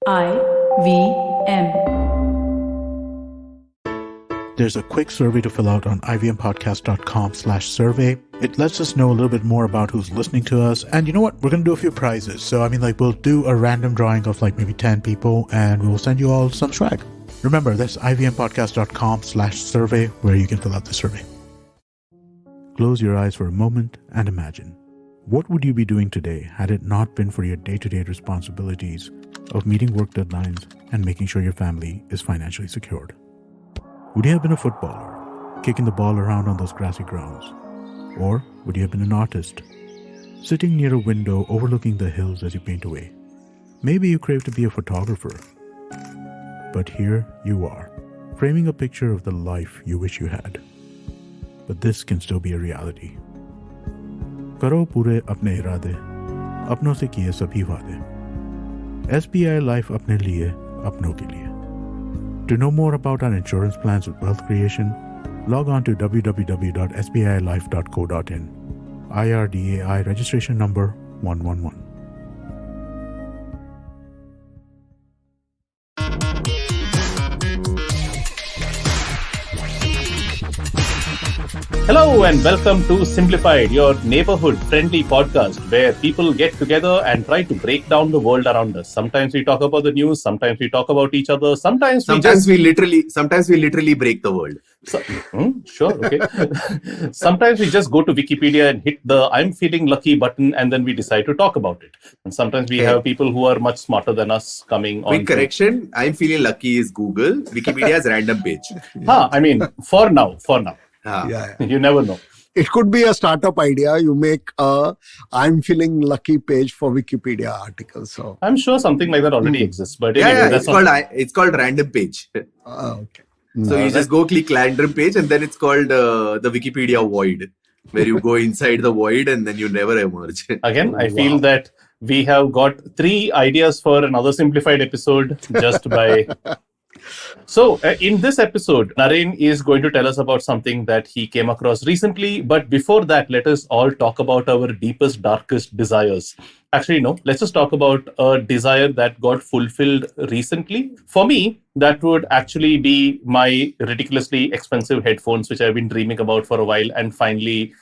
IVM. There's a quick survey to fill out on ivmpodcast.com/survey. It lets us know a little bit more about who's listening to us. And you know what? We're going to do a few prizes. So, we'll do a random drawing of maybe 10 people and we'll send you all some swag. Remember, that's ivmpodcast.com/survey where you can fill out the survey. Close your eyes for a moment and imagine. What would you be doing today had it not been for your day-to-day responsibilities of meeting work deadlines and making sure your family is financially secured? Would you have been a footballer, kicking the ball around on those grassy grounds? Or would you have been an artist, sitting near a window overlooking the hills as you paint away? Maybe you crave to be a photographer. But here you are, framing a picture of the life you wish you had. But this can still be a reality. करो पूरे अपने इरादे, अपनों से किए सभी वादे. SBI Life अपने लिए, अपनों के लिए. To know more about our insurance plans with wealth creation, log on to www.sbilife.co.in. IRDAI registration number 111. Hello and welcome to Simblified, your neighborhood-friendly podcast where people get together and try to break down the world around us. Sometimes we talk about the news, sometimes we talk about each other, sometimes we literally break the world. Sure, okay. Sometimes we just go to Wikipedia and hit the I'm feeling lucky button and then we decide to talk about it. And sometimes we have people who are much smarter than us coming on. Quick correction, I'm feeling lucky is Google, Wikipedia is random page. For now. Yeah. You never know. It could be a startup idea. You make a I'm feeling lucky page for Wikipedia article. So I'm sure something like that already exists. But it's called random page. Okay. So you just go click random page and then it's called the Wikipedia void, where you go inside the void and then you never emerge. Again, I feel that we have got 3 ideas for another simplified episode just by... So, in this episode, Naren is going to tell us about something that he came across recently. But before that, let us all talk about our deepest, darkest desires. Actually, no, let's just talk about a desire that got fulfilled recently. For me, that would actually be my ridiculously expensive headphones, which I've been dreaming about for a while and finally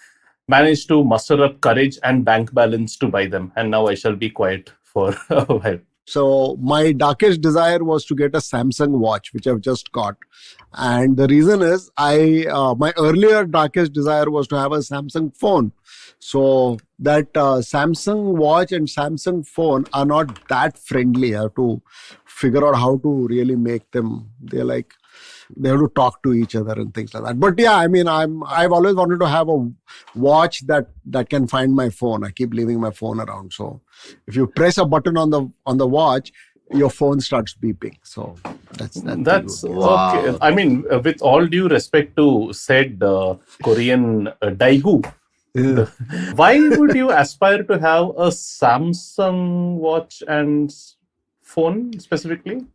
managed to muster up courage and bank balance to buy them. And now I shall be quiet for a while. So my darkest desire was to get a Samsung watch, which I've just got. And the reason is my earlier darkest desire was to have a Samsung phone. So that Samsung watch and Samsung phone are not that friendly. I have to figure out how to really make them. They have to talk to each other and things like that. But yeah, I've always wanted to have a watch that can find my phone. I keep leaving my phone around. So if you press a button on the watch, your phone starts beeping. So that's okay. With all due respect to said Korean Daegu, why would you aspire to have a Samsung watch and phone specifically?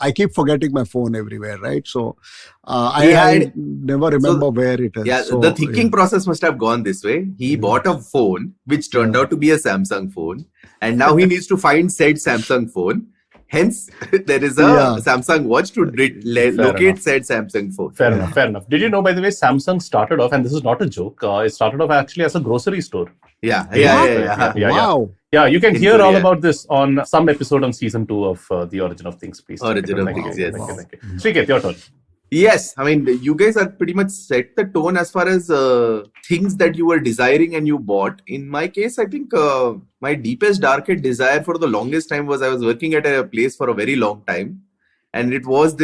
I keep forgetting my phone everywhere, right? So I never remember where it is. Yeah, so, the thinking process must have gone this way. He bought a phone which turned out to be a Samsung phone, and now he needs to find said Samsung phone. Hence, there is a Samsung watch to locate said Samsung phone. Fair enough. Did you know, by the way, Samsung started off, and this is not a joke, it started off actually as a grocery store. Yeah. Wow. Yeah, you can hear all about this on some episode on season 2 of The Origin of Things, please. Origin of Things, yes. Thank you. Srikeit, your turn. Yes, you guys are pretty much set the tone as far as things that you were desiring and you bought. In my case, I think my deepest, darkest desire for the longest time was I was working at a place for a very long time. And it was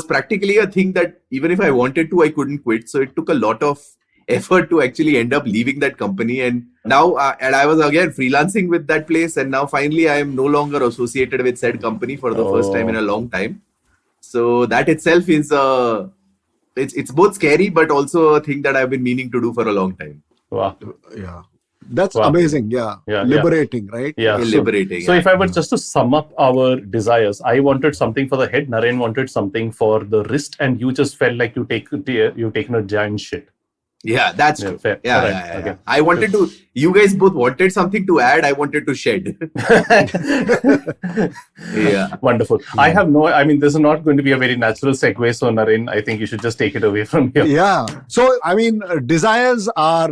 practically a thing that even if I wanted to, I couldn't quit. So it took a lot of effort to actually end up leaving that company. And now, and I was again freelancing with that place. And now finally, I am no longer associated with said company for the first time in a long time. So that itself is it's both scary, but also a thing that I've been meaning to do for a long time. Wow. Yeah. That's amazing. Yeah. Liberating, right? Yeah. Liberating. So if I were just to sum up our desires, I wanted something for the head, Naren wanted something for the wrist, and you just felt like you've taken a giant shit. Yeah, that's Yeah, true. fair. Yeah, Alright, yeah. okay. I wanted to. You guys both wanted something to add. I wanted to shed. Yeah. Wonderful. I mean, this is not going to be a very natural segue. So, Naren, I think you should just take it away from here. Yeah. So, I mean, desires are,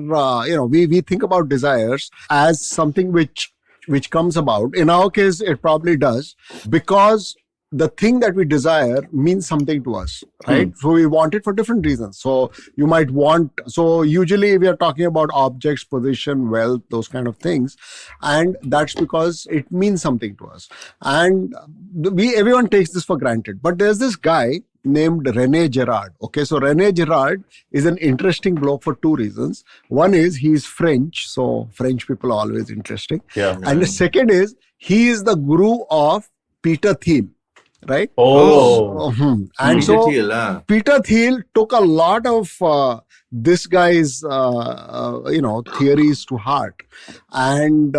we think about desires as something which comes about. In our case, it probably does, because the thing that we desire means something to us, right? So we want it for different reasons. So you might want, so usually we are talking about objects, position, wealth, those kind of things. And that's because it means something to us. And everyone takes this for granted. But there's this guy named Rene Girard. Okay, so Rene Girard is an interesting bloke for two reasons. One is he's French, so French people are always interesting. Yeah. And the second is he is the guru of Peter Thiel, right? Oh. And so Peter Thiel, huh? Peter Thiel took a lot of this guy's theories to heart and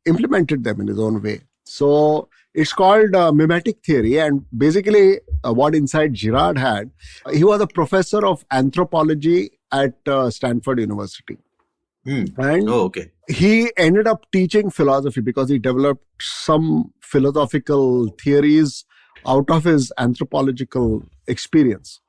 implemented them in his own way. So it's called mimetic theory, and basically what inside Girard had, he was a professor of anthropology at Stanford University. And okay. he ended up teaching philosophy because he developed some philosophical theories out of his anthropological experience.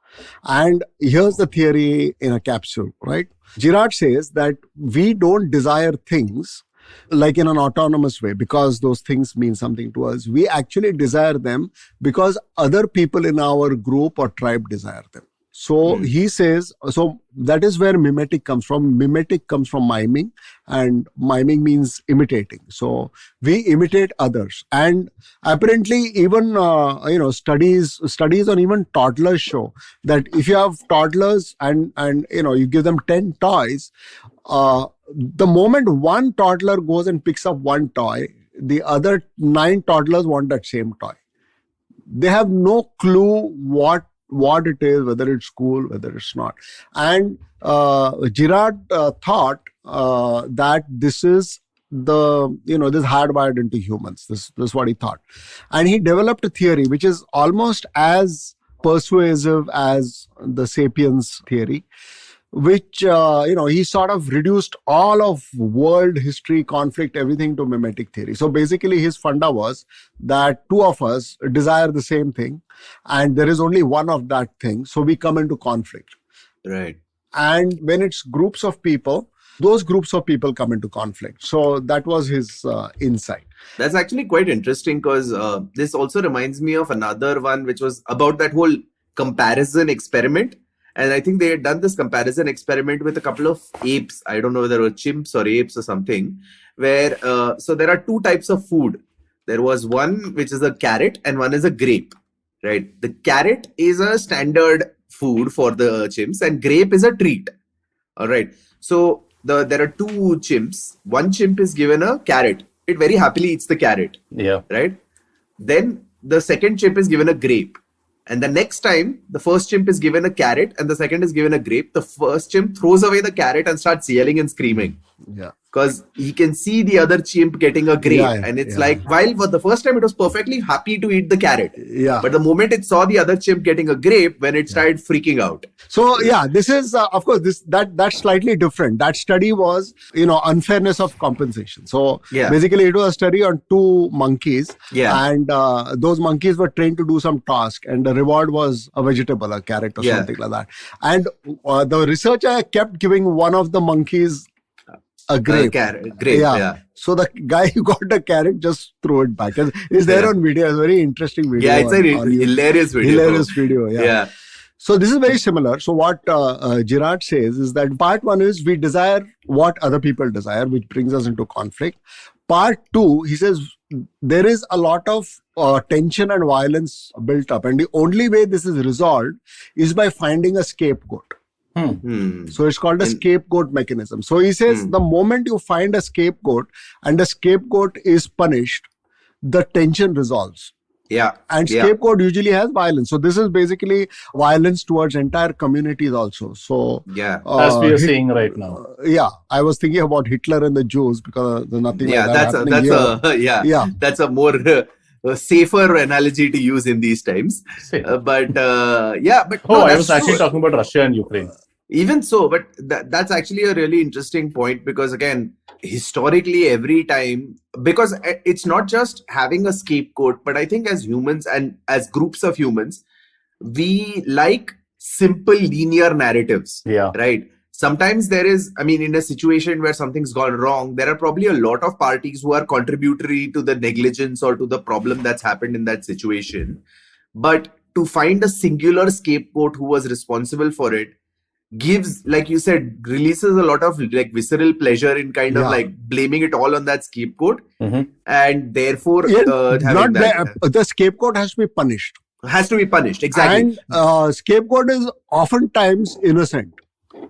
And here's the theory in a capsule, right? Girard says that we don't desire things like in an autonomous way because those things mean something to us. We actually desire them because other people in our group or tribe desire them. So he says, so that is where mimetic comes from. Mimetic comes from miming, and miming means imitating. So we imitate others. And apparently even, studies on even toddlers show that if you have toddlers and you give them 10 toys, the moment one toddler goes and picks up one toy, the other 9 toddlers want that same toy. They have no clue what it is, whether it's cool, whether it's not. And Girard thought that this is this hardwired into humans. This is what he thought. And he developed a theory which is almost as persuasive as the sapiens theory, which, he sort of reduced all of world history, conflict, everything to mimetic theory. So basically his funda was that two of us desire the same thing and there is only one of that thing. So we come into conflict. Right. And when it's groups of people, those groups of people come into conflict. So that was his insight. That's actually quite interesting because this also reminds me of another one which was about that whole comparison experiment. And I think they had done this comparison experiment with a couple of apes. I don't know whether they were chimps or apes or something, where so there are 2 types of food. There was one which is a carrot and one is a grape, right? The carrot is a standard food for the chimps and grape is a treat. All right. So there are 2 chimps. One chimp is given a carrot. It very happily eats the carrot. Yeah. Right. Then the second chimp is given a grape. And the next time, the first chimp is given a carrot and the second is given a grape. The first chimp throws away the carrot and starts yelling and screaming. Yeah. Because he can see the other chimp getting a grape. And it's like, while for the first time it was perfectly happy to eat the carrot. Yeah. But the moment it saw the other chimp getting a grape, when it started freaking out. So this is, of course, that's slightly different. That study was, unfairness of compensation. So basically it was a study on 2 monkeys. Yeah. And those monkeys were trained to do some task and the reward was a vegetable, a carrot or something like that. And the researcher kept giving one of the monkeys a grape. Grape, yeah. So the guy who got the carrot just threw it back. It's there on video. It's a very interesting video. Yeah, it's a hilarious video. Hilarious video, yeah. So this is very similar. So what Girard says is that part 1 is we desire what other people desire, which brings us into conflict. Part 2, he says, there is a lot of tension and violence built up. And the only way this is resolved is by finding a scapegoat. So it's called a scapegoat mechanism. So he says the moment you find a scapegoat and the scapegoat is punished, the tension resolves. Yeah. And scapegoat usually has violence. So this is basically violence towards entire communities also. So as we are seeing right now. I was thinking about Hitler and the Jews because there's nothing like that. That's a more a safer analogy to use in these times. I was actually talking about Russia and Ukraine. Even so, but that's actually a really interesting point, because again, historically, every time, because it's not just having a scapegoat, but I think as humans and as groups of humans, we like simple linear narratives. Yeah. Right. Sometimes there is, I mean, in a situation where something's gone wrong, there are probably a lot of parties who are contributory to the negligence or to the problem that's happened in that situation. But to find a singular scapegoat who was responsible for it gives, like you said, releases a lot of like visceral pleasure in kind of like blaming it all on that scapegoat. And therefore having the scapegoat has to be punished. Has to be punished, exactly. And scapegoat is oftentimes innocent.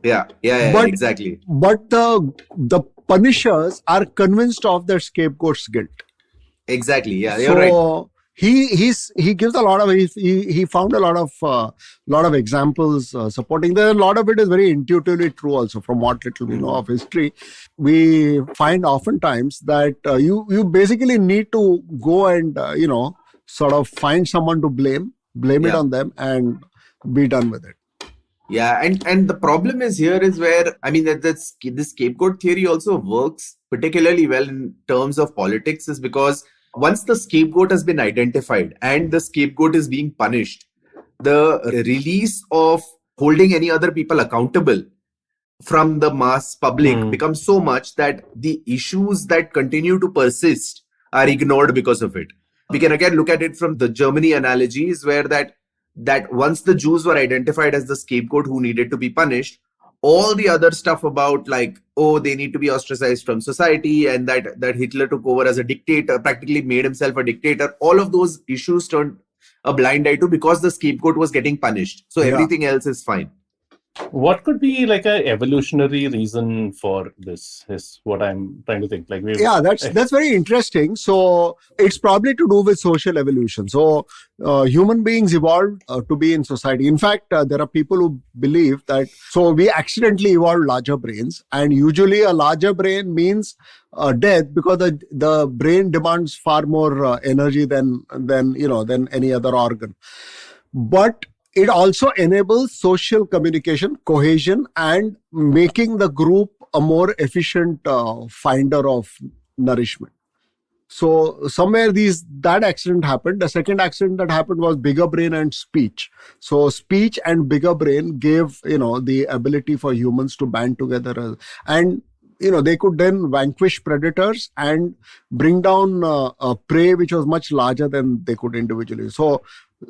Yeah, exactly. But the punishers are convinced of their scapegoat's guilt. Exactly. Yeah, you're right. He gives a lot of he found a lot of examples supporting that. A lot of it is very intuitively true also. From what little we know of history, we find oftentimes that you basically need to go and sort of find someone to blame it on them and be done with it. Yeah, and the problem is here is where, I mean, that this scapegoat theory also works particularly well in terms of politics, is because once the scapegoat has been identified and the scapegoat is being punished, the release of holding any other people accountable from the mass public becomes so much that the issues that continue to persist are ignored because of it. We can again look at it from the Germany analogies, where that once the Jews were identified as the scapegoat who needed to be punished, all the other stuff about like, oh, they need to be ostracized from society, and that Hitler took over as a dictator, practically made himself a dictator, all of those issues turned a blind eye to because the scapegoat was getting punished. So everything else is fine. What could be like a evolutionary reason for this is what I'm trying to think. Like, that's very interesting. So it's probably to do with social evolution. So human beings evolved to be in society. In fact, there are people who believe that so we accidentally evolved larger brains, and usually a larger brain means death, because the brain demands far more energy than any other organ. But it also enables social communication, cohesion, and making the group a more efficient finder of nourishment. So somewhere that accident happened. The second accident that happened was bigger brain and speech. So speech and bigger brain gave the ability for humans to band together, and they could then vanquish predators and bring down a prey which was much larger than they could individually. So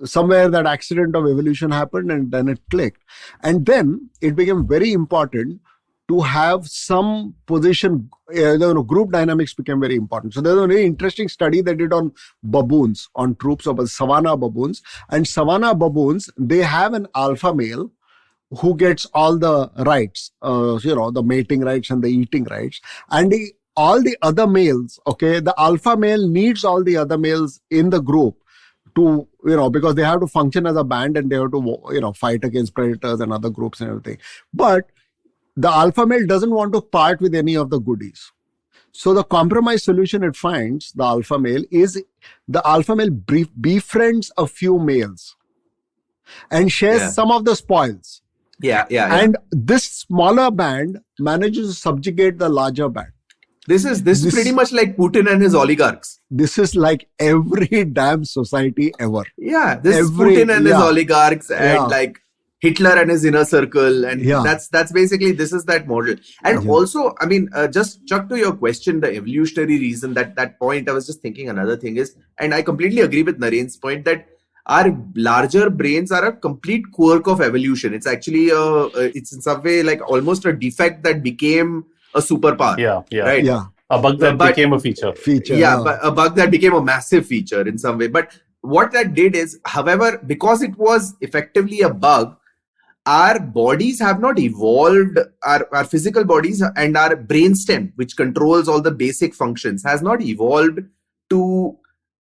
somewhere that accident of evolution happened, and then it clicked. And then it became very important to have some position, group dynamics became very important. So there's a very interesting study they did on baboons, on troops of savanna baboons. And savanna baboons, they have an alpha male who gets all the rights, the mating rights and the eating rights. And all the other males, the alpha male needs all the other males in the group to, because they have to function as a band, and they have to, fight against predators and other groups and everything. But the alpha male doesn't want to part with any of the goodies. So the compromise solution it finds, the alpha male befriends a few males and shares some of the spoils. Yeah. And this smaller band manages to subjugate the larger band. This is pretty much like Putin and his oligarchs. This is like every damn society ever. Yeah, this is Putin and his oligarchs, and like Hitler and his inner circle, and that's basically, this is that model. And also, I mean, just Chuck, to your question, the evolutionary reason, that point, I was just thinking another thing is, and I completely agree with Naren's point, that our larger brains are a complete quirk of evolution. It's actually it's in some way like almost a defect that became a superpower. Right? Yeah. A bug that became a feature. But a bug that became a massive feature in some way. But what that did is, however, because it was effectively a bug, our bodies have not evolved, our physical bodies and our brainstem, which controls all the basic functions, has not evolved to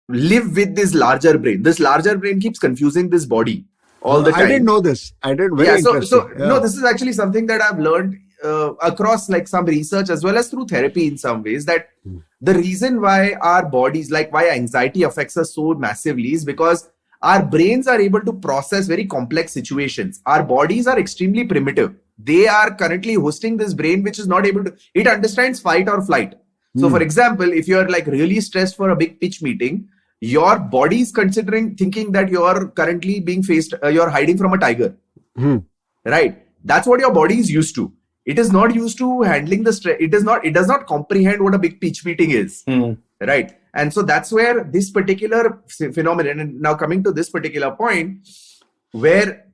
live with this larger brain. This larger brain keeps confusing this body all the time. I didn't know this. No, this is actually something that I've learned across like some research as well as through therapy in some ways, that the reason why our bodies, like why anxiety affects us so massively, is because our brains are able to process very complex situations. Our bodies are extremely primitive. they are currently hosting this brain which is not able to, it understands fight or flight. So for example, if you're like really stressed for a big pitch meeting, your body is thinking that you're currently being you're hiding from a tiger, right? That's what your body is used to. It is not used to handling the stress. It does not comprehend what a big pitch meeting is, right? And so that's where this particular phenomenon, and now coming to this particular point, where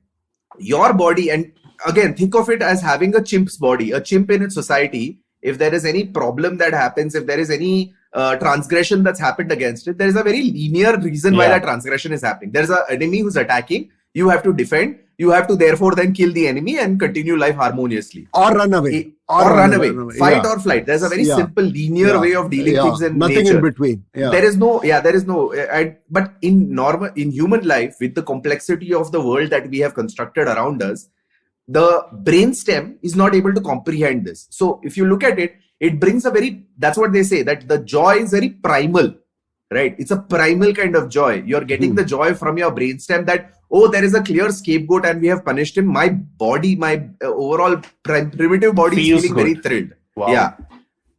your body, and again, think of it as having a chimp's body, a chimp in its society. If there is any problem that happens, if there is any transgression that's happened against it, there is a very linear reason why that transgression is happening. There's an enemy who's attacking. You have to defend. You have to therefore then kill the enemy and continue life harmoniously. Or run away. Run away. Fight or flight. There's a very simple linear way of dealing things in Nothing nature. in between. There is no. But in human life, with the complexity of the world that we have constructed around us, the brainstem is not able to comprehend this. So if you look at it, it brings that's what they say, that the joy is very primal, right? It's a primal kind of joy. You're getting the joy from your brainstem that, oh, there is a clear scapegoat and we have punished him. My body, my overall primitive body is feeling very thrilled. Wow. Yeah.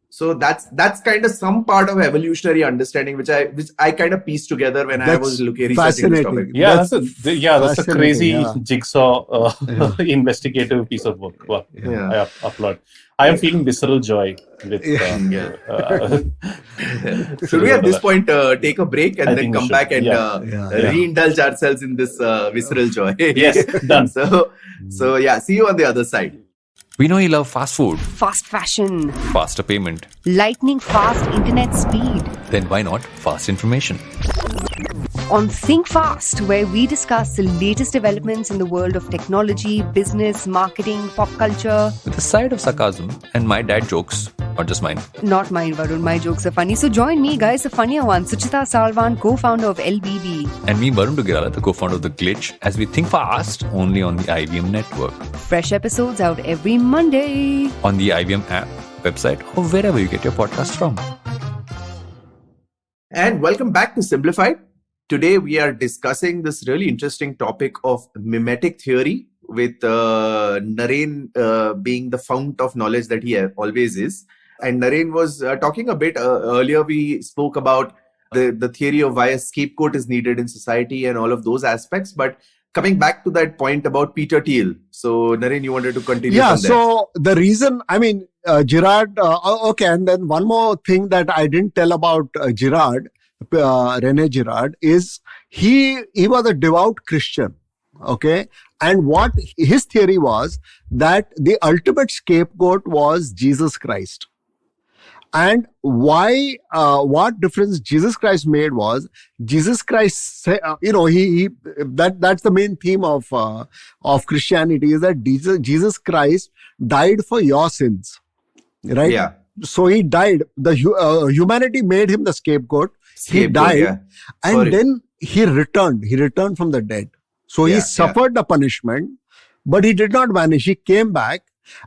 So that's kind of some part of evolutionary understanding which I kind of pieced together when I was researching this topic. Yeah, that's a crazy jigsaw investigative piece of work. Wow. I applaud. I am feeling visceral joy with. Should we at this point take a break and then come back and re-indulge ourselves in this visceral joy? Yes, done. So yeah, see you on the other side. We know you love fast food, fast fashion, faster payment, lightning fast internet speed. Then why not fast information? On Think Fast, where we discuss the latest developments in the world of technology, business, marketing, pop culture. With a side of sarcasm and my dad jokes, not just mine. Not mine, Varun. My jokes are funny. So join me, guys, the funnier one, Suchita Salvan, co-founder of LBB. And me, Varun Girard, the co-founder of The Glitch, as we think fast only on the IVM network. Fresh episodes out every Monday. On the IVM app, website, or wherever you get your podcast from. And welcome back to Simblified. Today we are discussing this really interesting topic of mimetic theory with Naren being the fount of knowledge that he always is. And Naren was talking a bit earlier. We spoke about the theory of why a scapegoat is needed in society and all of those aspects. But coming back to that point about Peter Thiel. So Naren, you wanted to continue from there. So the reason, Girard, okay. And then one more thing that I didn't tell about Girard, Rene Girard, is he was a devout Christian, okay? And what his theory was that the ultimate scapegoat was Jesus Christ. And why? What difference Jesus Christ made was Jesus Christ. That's the main theme of Christianity, is that Jesus Christ died for your sins, right? Yeah. So he died. The humanity made him the scapegoat. He died, and then he returned. He returned from the dead. So he suffered the punishment, but he did not vanish. He came back,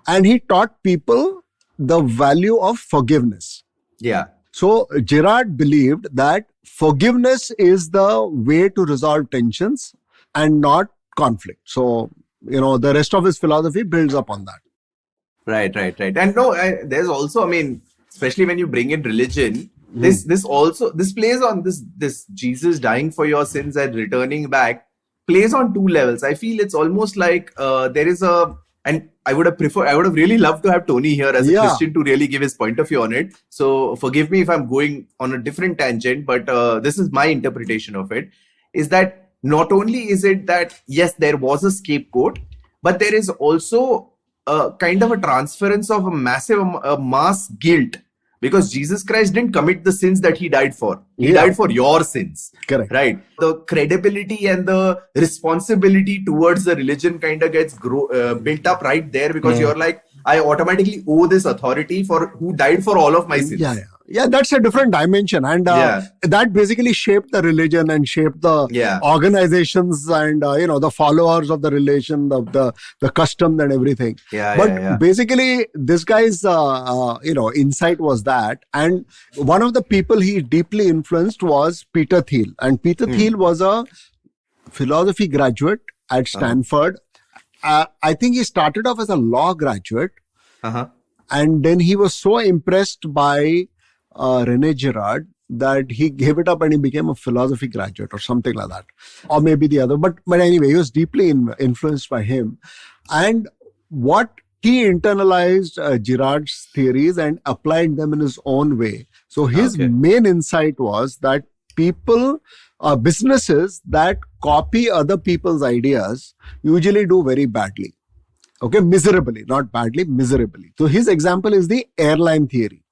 and he taught people the value of forgiveness. Yeah. So Girard believed that forgiveness is the way to resolve tensions and not conflict. So, the rest of his philosophy builds up on that. Right. And there's also, especially when you bring in religion, this plays on this Jesus dying for your sins and returning back plays on two levels. I feel it's almost like there is and I would have really loved to have Tony here as a Christian to really give his point of view on it. So forgive me if I'm going on a different tangent, but this is my interpretation of it, is that not only is it that, yes, there was a scapegoat, but there is also a kind of a transference of a massive mass guilt. Because Jesus Christ didn't commit the sins that he died for. He died for your sins. Correct. Right. The credibility and the responsibility towards the religion kind of gets built up right there, because you're like, I automatically owe this authority who died for all of my sins. Yeah, that's a different dimension. And that basically shaped the religion and shaped the organizations and, the followers of the religion, the custom and everything. Basically, this guy's, insight was that. And one of the people he deeply influenced was Peter Thiel. And Peter Thiel was a philosophy graduate at Stanford. I think he started off as a law graduate, Uh-huh. and then he was so impressed by Rene Girard that he gave it up and he became a philosophy graduate or something like that, or maybe the other. But anyway, he was deeply influenced by him, and what he internalized Girard's theories and applied them in his own way. So his main insight was that businesses that copy other people's ideas usually do very badly. Okay, miserably, not badly, miserably. So his example is the airline theory,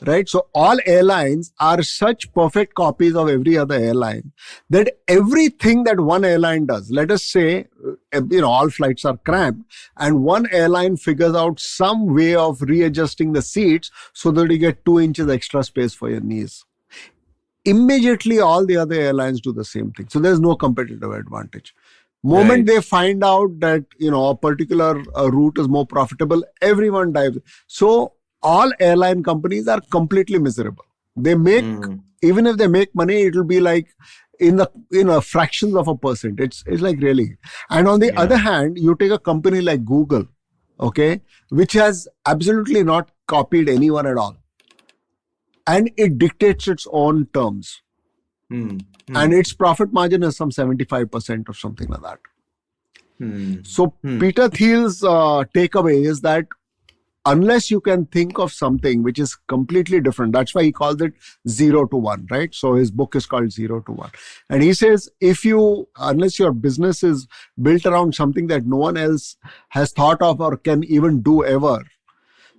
right? So all airlines are such perfect copies of every other airline that everything that one airline does, let us say, all flights are cramped and one airline figures out some way of readjusting the seats so that you get 2 inches extra space for your knees. Immediately, all the other airlines do the same thing. So there's no competitive advantage. Moment they find out that, a particular route is more profitable, everyone dives. So all airline companies are completely miserable. They make, even if they make money, it will be like in fractions of a percent. It's like really. And on the other hand, you take a company like Google, okay, which has absolutely not copied anyone at all. And it dictates its own terms. And its profit margin is some 75% or something like that. So Peter Thiel's takeaway is that unless you can think of something which is completely different, that's why he calls it 0 to 1, right? So his book is called 0 to 1. And he says, unless your business is built around something that no one else has thought of or can even do ever,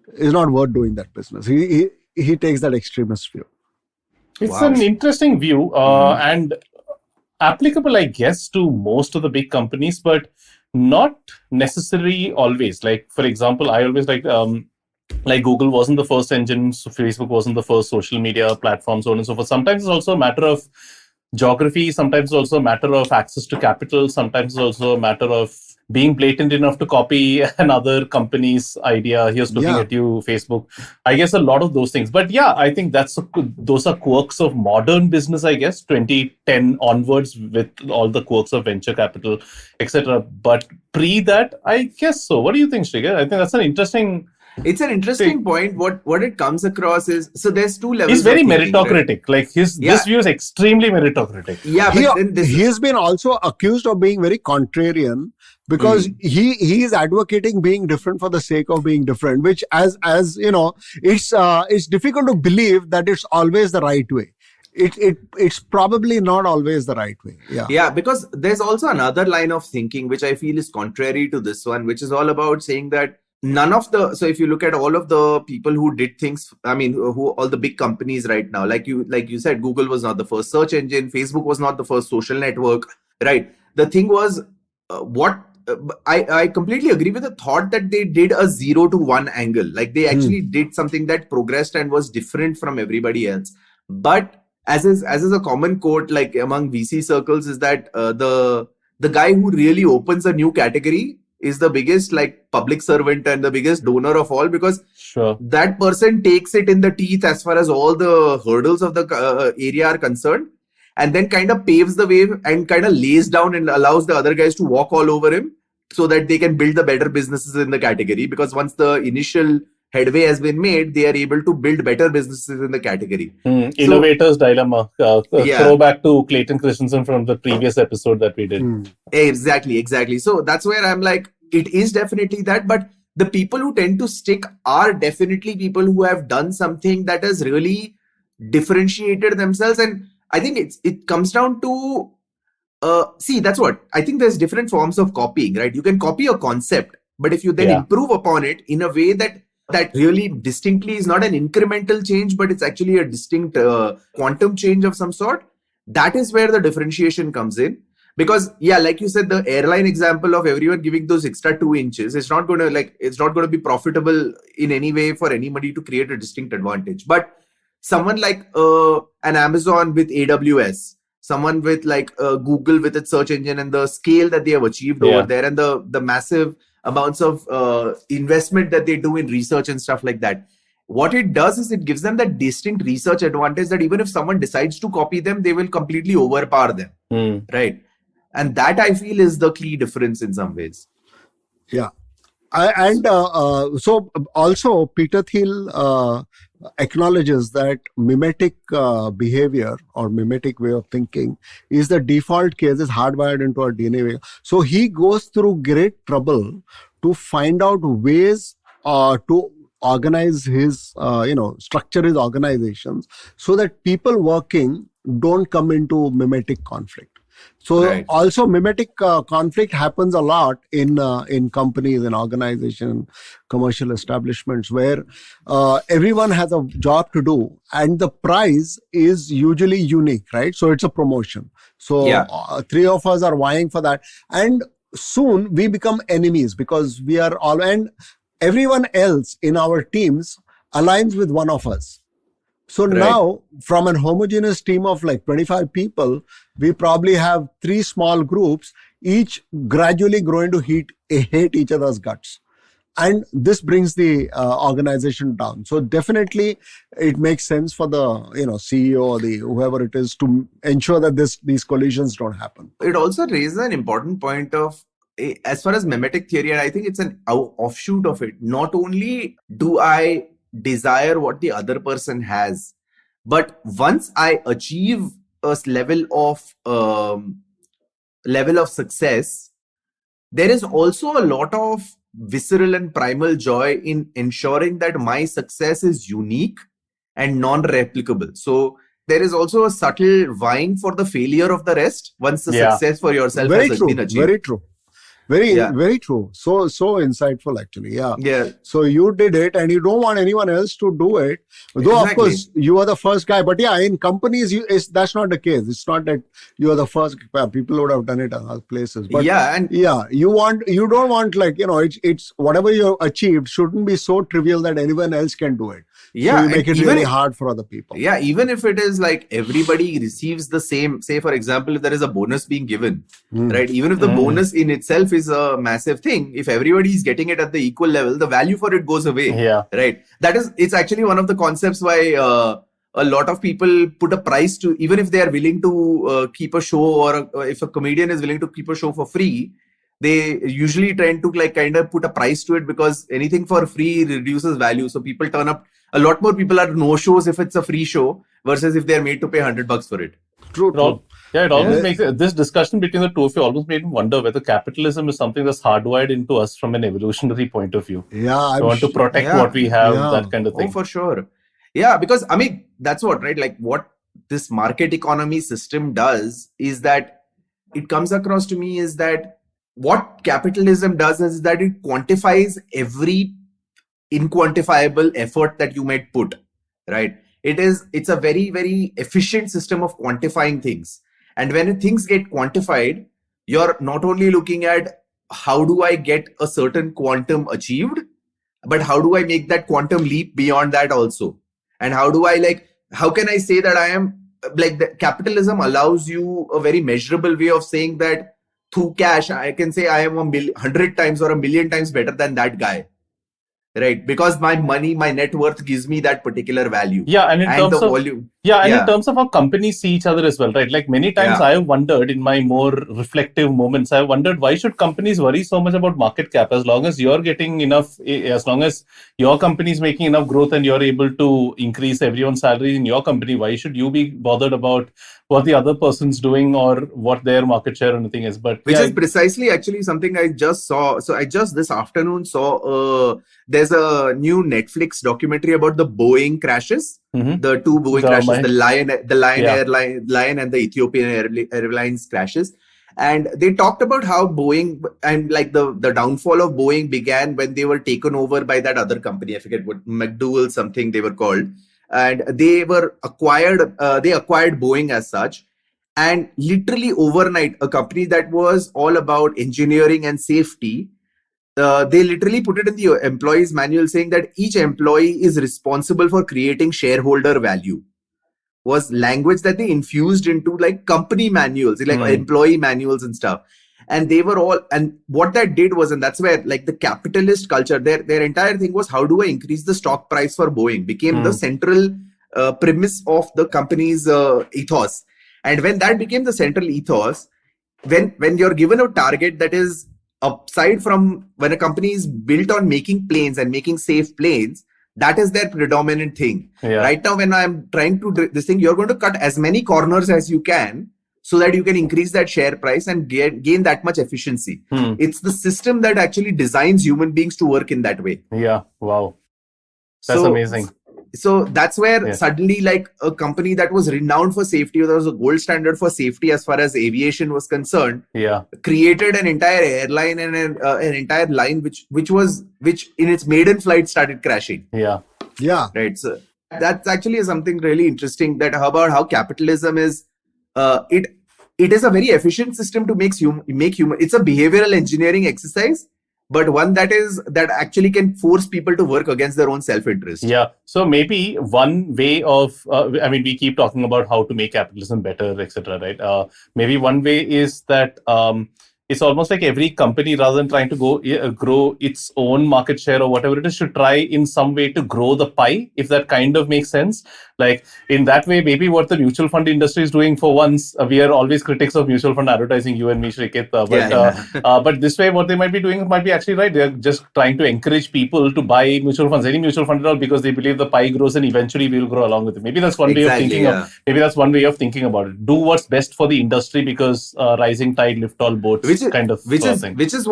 it's not worth doing that business. He takes that extremist view. It's an interesting view and applicable, I guess, to most of the big companies, but not necessarily always. Like, for example, I always like Google wasn't the first engine, so Facebook wasn't the first social media platform, so on and so forth. Sometimes it's also a matter of geography. Sometimes it's also a matter of access to capital. Sometimes it's also a matter of being blatant enough to copy another company's idea. Here's looking at you, Facebook. I guess a lot of those things. But yeah, I think those are quirks of modern business, I guess, 2010 onwards, with all the quirks of venture capital, etc. But pre that, I guess so. What do you think, Srikeit? I think that's an interesting... It's an interesting point. What it comes across is, so there's 2 levels. He's very of thinking, meritocratic. Right? Like this view is extremely meritocratic. Yeah, but he has been also accused of being very contrarian because he is advocating being different for the sake of being different, which as it's difficult to believe that it's always the right way. It's probably not always the right way. Yeah, because there's also another line of thinking which I feel is contrary to this one, which is all about saying that so if you look at all of the people who did things, who all the big companies right now, like you said, Google was not the first search engine, Facebook was not the first social network, right? The thing was, I completely agree with the thought that they did a 0 to 1 angle. Like they actually did something that progressed and was different from everybody else. But as is a common quote, like among VC circles, is that the guy who really opens a new category is the biggest public servant and the biggest donor of all, because that person takes it in the teeth as far as all the hurdles of the area are concerned, and then kind of paves the way and kind of lays down and allows the other guys to walk all over him so that they can build the better businesses in the category. Because once the initial headway has been made, they are able to build better businesses in the category. Innovator's dilemma. Throwback to Clayton Christensen from the previous episode that we did. Exactly. So that's where I'm like, it is definitely that, but the people who tend to stick are definitely people who have done something that has really differentiated themselves. And I think it comes down to, that's what, I think there's different forms of copying, right? You can copy a concept, but if you then improve upon it in a way that really distinctly is not an incremental change, but it's actually a distinct quantum change of some sort, that is where the differentiation comes in. Because like you said, the airline example of everyone giving those extra 2 inches, it's not going to be profitable in any way for anybody to create a distinct advantage. But someone like an Amazon with AWS, someone with Google with its search engine and the scale that they have achieved over there, and the massive amounts of investment that they do in research and stuff like that. What it does is it gives them that distinct research advantage that even if someone decides to copy them, they will completely overpower them. Right. And that I feel is the key difference in some ways. Yeah. So also Peter Thiel acknowledges that mimetic behavior or mimetic way of thinking is the default case, is hardwired into our DNA. So he goes through great trouble to find out ways to organize his, structure his organizations so that people working don't come into mimetic conflict. So Right. also mimetic conflict happens a lot in companies, in organization, commercial establishments, where everyone has a job to do and the prize is usually unique, right? So it's a promotion. So Yeah. three of us are vying for that, and soon we become enemies because we are all, and everyone else in our teams aligns with one of us. So Right. now, from an homogeneous team of like 25 people, we probably have 3 small groups, each gradually growing to hate each other's guts. And this brings the organization down. So definitely, it makes sense for the CEO or the whoever it is to ensure that these collisions don't happen. It also raises an important point of, as far as mimetic theory, and I think it's an offshoot of it. Not only do I desire what the other person has, but once I achieve a level of success, there is also a lot of visceral and primal joy in ensuring that my success is unique and non-replicable. So there is also a subtle vying for the failure of the rest once the success for yourself Very has true. been achieved. Very true. Very true. So insightful, actually. Yeah. So you did it, and you don't want anyone else to do it. Though Exactly. of course you are the first guy, but in companies, that's not the case. It's not that you are the first. People would have done it in other places. But you don't want it's whatever you achieved shouldn't be so trivial that anyone else can do it. Yeah, so you make it really hard for other people. Yeah, even if it is like everybody receives the same, say for example, if there is a bonus being given, right? Even if the bonus in itself is a massive thing, if everybody is getting it at the equal level, the value for it goes away. Yeah. Right. It's actually one of the concepts why a lot of people put a price to, even if they are willing to keep a show, or if a comedian is willing to keep a show for free, they usually tend to kind of put a price to it, because anything for free reduces value. So people turn up. A lot more people are no shows if it's a free show versus if they're made to pay $100 for it. True. It almost makes this discussion between the two of you almost made me wonder whether capitalism is something that's hardwired into us from an evolutionary point of view. Yeah, we want to protect what we have, that kind of thing. Oh, for sure. Yeah, because I mean, that's what, right? Like what this market economy system does is that it comes across to me is that what capitalism does is that it quantifies every inquantifiable effort that you might put, right? It's a very, very efficient system of quantifying things. And when things get quantified, you're not only looking at how do I get a certain quantum achieved, but how do I make that quantum leap beyond that also? And how can I say that I am the capitalism allows you a very measurable way of saying that through cash, I can say I am 100 times or 1,000,000 times better than that guy. Right, because my money, my net worth gives me that particular value. Yeah, and in terms of volume. in terms of how companies see each other as well, right? Like many times I have wondered in my more reflective moments, I have wondered why should companies worry so much about market cap? As long as you're getting enough, as long as your company is making enough growth and you're able to increase everyone's salary in your company, why should you be bothered about what the other person's doing or what their market share or anything is? But which is precisely actually something I just saw. So I just this afternoon saw there's a new Netflix documentary about the Boeing crashes, the two Boeing crashes, the Lion and the Ethiopian Airlines crashes. And they talked about how Boeing and the downfall of Boeing began when they were taken over by that other company. I forget what, McDowell something they were called. And they were acquired. They acquired Boeing as such. And literally overnight, a company that was all about engineering and safety, they literally put it in the employees manual saying that each employee is responsible for creating shareholder value. Was language that they infused into company manuals, employee manuals and stuff. And they were all, and what that did was, and that's where the capitalist culture, their entire thing was, how do I increase the stock price for Boeing, became the central premise of the company's ethos. And when that became the central ethos, when you're given a target that is aside from when a company is built on making planes and making safe planes, that is their predominant thing. Yeah. Right now, when I'm trying to do this thing, you're going to cut as many corners as you can so that you can increase that share price and gain that much efficiency. It's the system that actually designs human beings to work in that way. Yeah. Wow. That's amazing. So that's where suddenly, like, a company that was renowned for safety, or that was a gold standard for safety as far as aviation was concerned, created an entire airline and an entire line which in its maiden flight started crashing. Right. So that's actually something really interesting, that about how capitalism is. It is a very efficient system to make human. It's a behavioral engineering exercise, but one that actually can force people to work against their own self-interest. Yeah. So maybe one way of, we keep talking about how to make capitalism better, etc. Right? Maybe one way is that it's almost like every company, rather than trying to grow its own market share or whatever it is, should try in some way to grow the pie, if that kind of makes sense. Like, in that way, maybe what the mutual fund industry is doing for once, we are always critics of mutual fund advertising, you and me, Srikeit. But this way, what they might be doing might be actually right. They're just trying to encourage people to buy mutual funds, any mutual fund at all, because they believe the pie grows and eventually we'll grow along with it. Maybe that's one way of thinking maybe that's one way of thinking about it. Do what's best for the industry, because rising tide lift all boats. Which is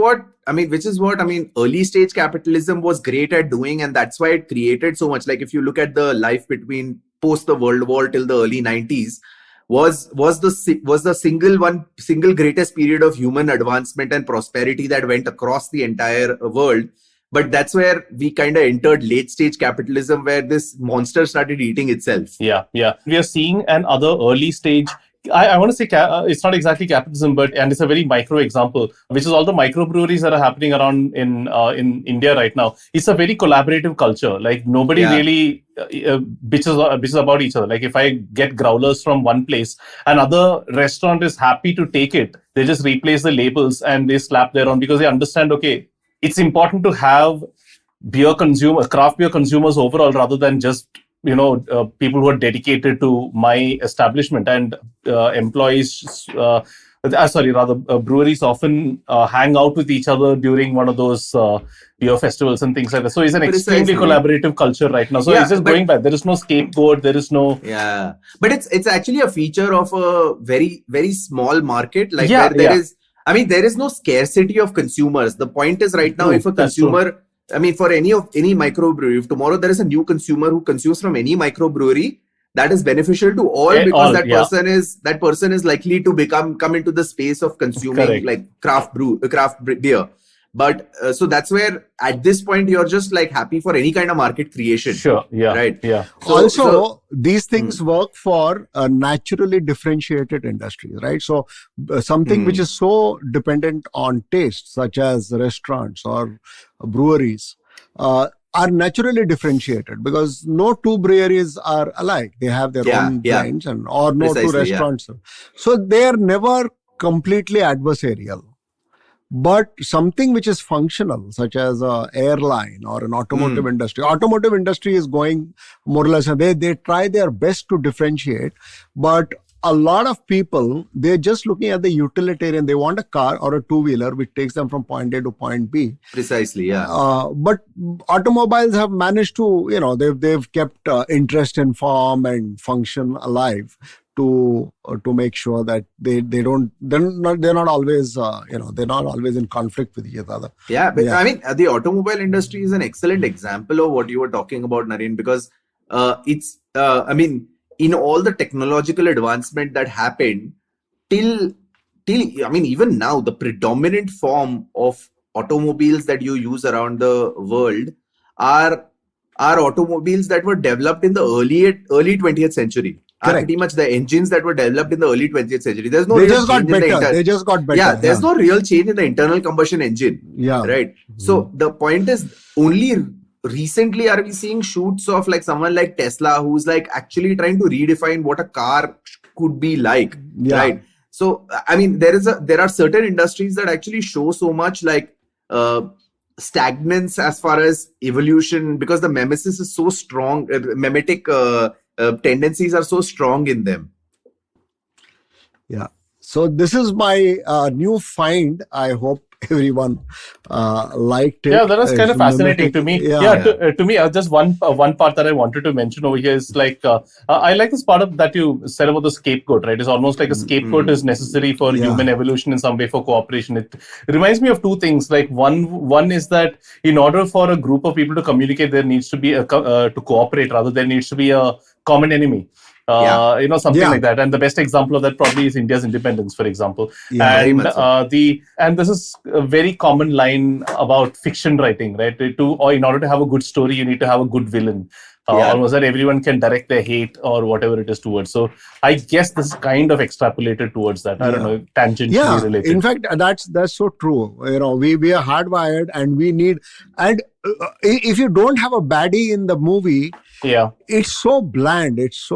what early stage capitalism was great at doing, and that's why it created so much. Like, if you look at the life between post the World War till the early 90s, was the single greatest period of human advancement and prosperity that went across the entire world. But that's where we kind of entered late stage capitalism, where this monster started eating itself. Yeah. We are seeing another early stage. I want to say it's not exactly capitalism, and it's a very micro example, which is all the microbreweries that are happening around in India right now. It's a very collaborative culture. Like, nobody really bitches about each other. Like, if I get growlers from one place, another restaurant is happy to take it. They just replace the labels and they slap their own, because they understand, okay, it's important to have craft beer consumers overall, rather than just people who are dedicated to my establishment. And breweries often hang out with each other during one of those beer festivals and things like that. So it's an extremely collaborative culture right now. So it's just going back. There is no scapegoat. There is no... Yeah. But it's actually a feature of a very, very small market. Like, where there is no scarcity of consumers. The point is, right now, if a consumer... for any microbrewery, if tomorrow there is a new consumer who consumes from any microbrewery, that is beneficial to all, because that person is likely to come into the space of consuming like craft beer. But so that's where at this point you're just like happy for any kind of market creation. Sure. Yeah. Right. Yeah. These things work for naturally differentiated industries, right? So something which is so dependent on taste, such as restaurants or breweries, are naturally differentiated, because no two breweries are alike. They have their own blends, or no two restaurants. So they are never completely adversarial. But something which is functional, such as an airline or an automotive industry. Automotive industry is going more or less, they try their best to differentiate. But a lot of people, they're just looking at the utilitarian. They want a car or a two-wheeler which takes them from point A to point B. Precisely, yeah. But automobiles have managed to, they've kept interest in form and function alive, to make sure that they're not always they're not always in conflict with each other. Yeah, but the automobile industry is an excellent example of what you were talking about, Naren, because it's in all the technological advancement that happened till even now, the predominant form of automobiles that you use around the world are automobiles that were developed in the early 20th century. Pretty much the engines that were developed in the early 20th century. There's no They just got better. Yeah, there's no real change in the internal combustion engine. Yeah. Right. So the point is, only recently are we seeing shoots of like someone like Tesla, who's like actually trying to redefine what a car could be like. Yeah. Right. So there are certain industries that actually show so much like stagnance as far as evolution, because the mimesis is so strong. Mimetic tendencies are so strong in them. Yeah. So this is my new find. I hope everyone liked it. Yeah, that was kind of fascinating to me. To me, just one part that I wanted to mention over here is like I like this part of that you said about the scapegoat. Right, it's almost like a scapegoat is necessary for human evolution in some way, for cooperation. It reminds me of two things. Like one is that in order for a group of people to communicate, there needs to be to cooperate. Rather, there needs to be a common enemy. Something like that. And the best example of that probably is India's independence, for example. And this is a very common line about fiction writing, right? Or in order to have a good story, you need to have a good villain. Almost that everyone can direct their hate or whatever it is towards. So I guess this is kind of extrapolated towards that. I don't know, tangentially related. In fact, that's so true. We are hardwired, and we need. And if you don't have a baddie in the movie, it's so bland. It's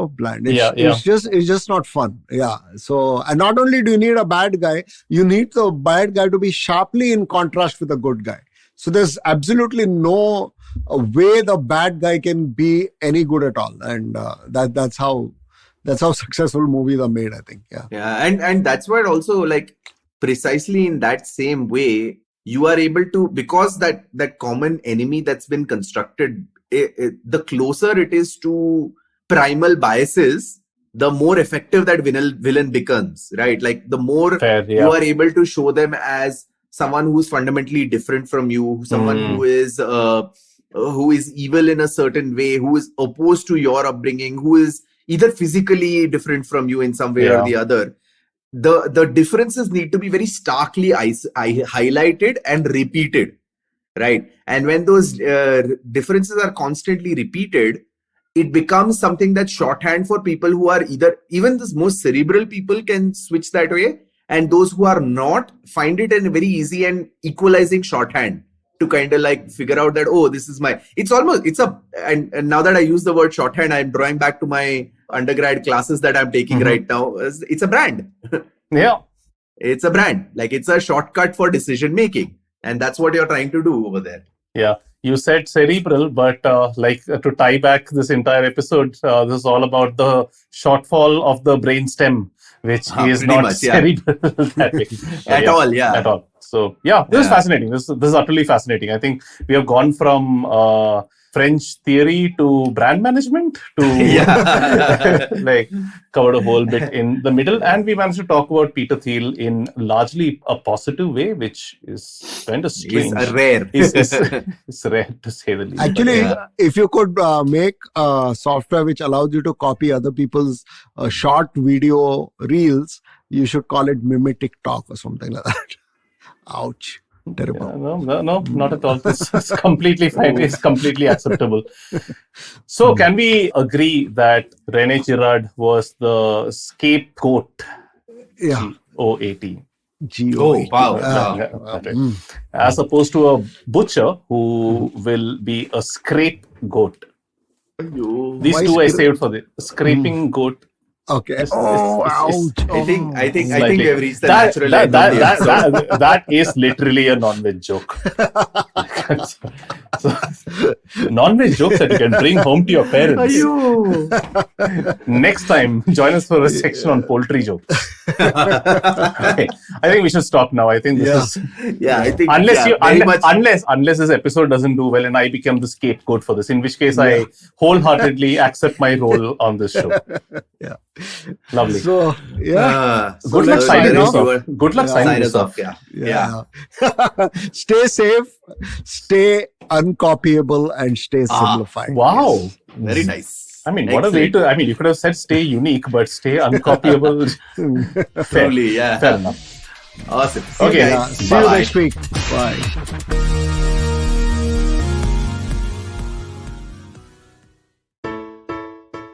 just not fun. Yeah. So, and not only do you need a bad guy, you need the bad guy to be sharply in contrast with a good guy. So there's absolutely no way the bad guy can be any good at all, and that's how successful movies are made, I think. And that's why also, like, precisely in that same way, you are able to, because that common enemy that's been constructed, the closer it is to primal biases, the more effective that villain becomes, right? Like, the more you are able to show them as someone who's fundamentally different from you, someone who is evil in a certain way, who is opposed to your upbringing, who is either physically different from you in some way or the other. The differences need to be very starkly highlighted and repeated, right? And when those differences are constantly repeated, it becomes something that's shorthand for people who are even the most cerebral people can switch that way. And those who are not find it in a very easy and equalizing shorthand to kind of like figure out that, this is and now that I use the word shorthand, I'm drawing back to my undergrad classes that I'm taking right now. It's a brand. It's a brand. Like, it's a shortcut for decision making. And that's what you're trying to do over there. Yeah. You said cerebral, but to tie back this entire episode, this is all about the shortfall of the brainstem, which is not cerebral that way. At all. At all. So, this is fascinating. This is utterly fascinating. I think we have gone from French theory to brand management to like covered a whole bit in the middle. And we managed to talk about Peter Thiel in largely a positive way, which is kind of strange. It's rare. It's rare to say the least. Actually, if you could make software which allows you to copy other people's short video reels, you should call it Mimetic Talk or something like that. Ouch. Terrible. No, not at all. It's completely fine. It's completely acceptable. So, can we agree that Rene Girard was the scapegoat? G-O-A-T. G-O-A-T. Wow. As opposed to a butcher who will be a scapegoat. These two I saved for the scraping goat. Okay. Ouch. I think we have reached the natural end. That is literally a non-veg joke. So, non-veg jokes that you can bring home to your parents. Next time, join us for a section on poultry jokes. Okay. I think we should stop now. I think this is... I think... Unless this episode doesn't do well and I become the scapegoat for this, in which case I wholeheartedly accept my role on this show. Lovely. So, good luck signing us off. Good luck signing us off. Stay safe, stay uncopyable, and stay simplified. Wow. Yes. Very nice. I mean, what a way to... I mean, you could have said stay unique, but stay uncopyable. Fair. Truly, Fair enough. Awesome. Okay. See you next week. Bye.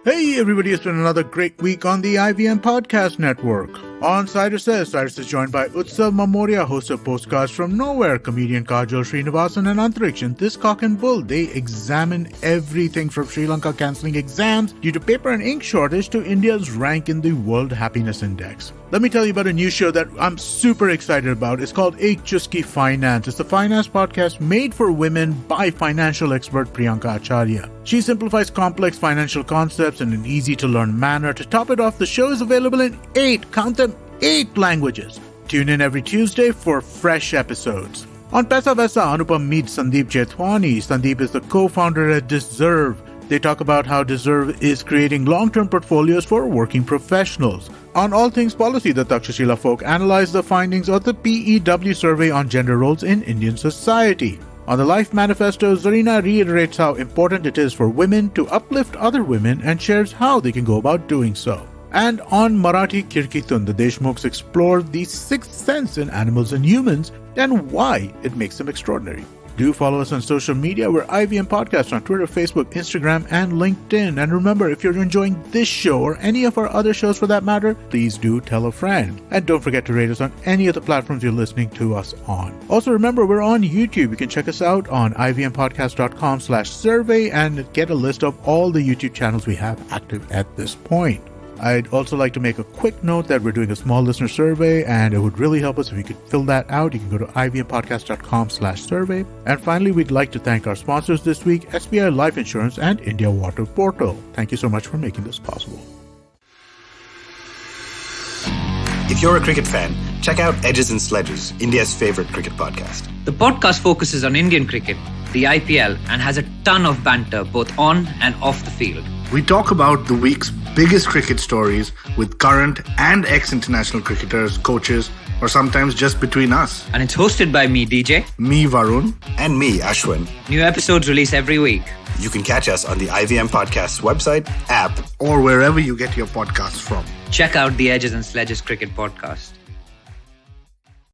Hey everybody, it's been another great week on the IVM Podcast Network. On Cyrus is joined by Utsav Mamoria, host of Postcards from Nowhere, comedian Kajal Srinivasan and Antriksh. In This Cock and Bull, they examine everything from Sri Lanka cancelling exams due to paper and ink shortage to India's rank in the World Happiness Index. Let me tell you about a new show that I'm super excited about. It's called Ek Chuski Finance. It's the finance podcast made for women by financial expert Priyanka Acharya. She simplifies complex financial concepts in an easy-to-learn manner. To top it off, the show is available in 8 languages. tune in every Tuesday for fresh episodes. On Paisa Vaisa, Anupam meets Sandeep Jethwani. Sandeep is the co-founder at Deserve. They talk about how Deserve is creating long-term portfolios for working professionals. On All Things Policy, the Takshashila folk analyze the findings of the PEW survey on gender roles in Indian society. On the Life Manifesto, Zarina reiterates how important it is for women to uplift other women and shares how they can go about doing so. And on Marathi Kirkitun, the Deshmukhs explore the sixth sense in animals and humans and why it makes them extraordinary. Do follow us on social media. We're IVM Podcast on Twitter, Facebook, Instagram, and LinkedIn. And remember, if you're enjoying this show or any of our other shows for that matter, please do tell a friend. And don't forget to rate us on any of the platforms you're listening to us on. Also, remember, we're on YouTube. You can check us out on ivmpodcast.com/survey and get a list of all the YouTube channels we have active at this point. I'd also like to make a quick note that we're doing a small listener survey, and it would really help us if you could fill that out. You can go to ivmpodcast.com/survey. And finally, we'd like to thank our sponsors this week, SBI Life Insurance and India Water Portal. Thank you so much for making this possible. If you're a cricket fan, check out Edges and Sledges, India's favorite cricket podcast. The podcast focuses on Indian cricket, the IPL, and has a ton of banter both on and off the field. We talk about the week's biggest cricket stories with current and ex-international cricketers, coaches, or sometimes just between us. And it's hosted by me, DJ. Me, Varun. And me, Ashwin. New episodes release every week. You can catch us on the IVM Podcast's website, app, or wherever you get your podcasts from. Check out the Edges and Sledges Cricket Podcast.